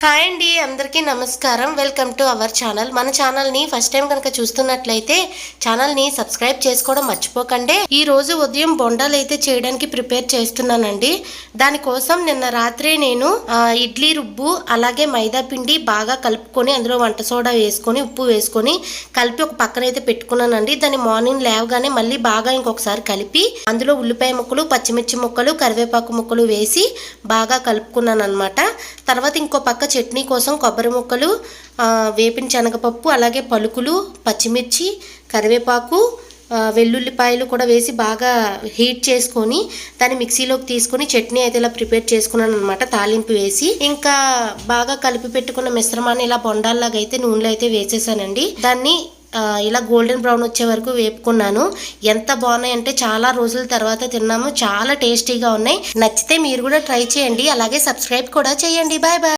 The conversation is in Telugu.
హాయ్ అండి, అందరికీ నమస్కారం. Welcome to our channel. మన ఛానల్ని ఫస్ట్ టైం కనుక చూస్తున్నట్లయితే ఛానల్ని సబ్స్క్రైబ్ చేసుకోవడం మర్చిపోకండి. ఈ రోజు ఉదయం బొండాలు అయితే చేయడానికి ప్రిపేర్ చేస్తున్నానండి. దానికోసం నిన్న రాత్రి నేను ఇడ్లీ రుబ్బు అలాగే మైదా పిండి బాగా కలుపుకొని అందులో వంట సోడా వేసుకొని ఉప్పు వేసుకొని కలిపి ఒక పక్కన అయితే పెట్టుకున్నానండి. దాన్ని మార్నింగ్ లేవగానే మళ్ళీ బాగా ఇంకొకసారి కలిపి అందులో ఉల్లిపాయ ముక్కలు, పచ్చిమిర్చి ముక్కలు, కరివేపాకు ముక్కలు వేసి బాగా కలుపుకున్నాను అనమాట. తర్వాత ఇంకో పక్క చట్నీ కోసం కొబ్బరి ముక్కలు, వేపిన శనగపప్పు, అలాగే పలుకులు, పచ్చిమిర్చి, కరివేపాకు, వెల్లుల్లిపాయలు కూడా వేసి బాగా హీట్ చేసుకొని దాన్ని మిక్సీలోకి తీసుకొని చట్నీ అయితే ఇలా ప్రిపేర్ చేసుకున్నాను అనమాట. తాలింపు వేసి ఇంకా బాగా కలిపి పెట్టుకున్న మిశ్రమాన్ని ఇలా బొండాల్లాగా అయితే నూనెలో అయితే వేసేసానండి. దాన్ని ఇలా గోల్డెన్ బ్రౌన్ వచ్చే వరకు వేపుకున్నాను. ఎంత బాగున్నాయి అంటే చాలా రోజుల తర్వాత తిన్నాము. చాలా టేస్టీగా ఉన్నాయి. నచ్చితే మీరు కూడా ట్రై చేయండి. అలాగే సబ్స్క్రైబ్ కూడా చేయండి. Bye bye.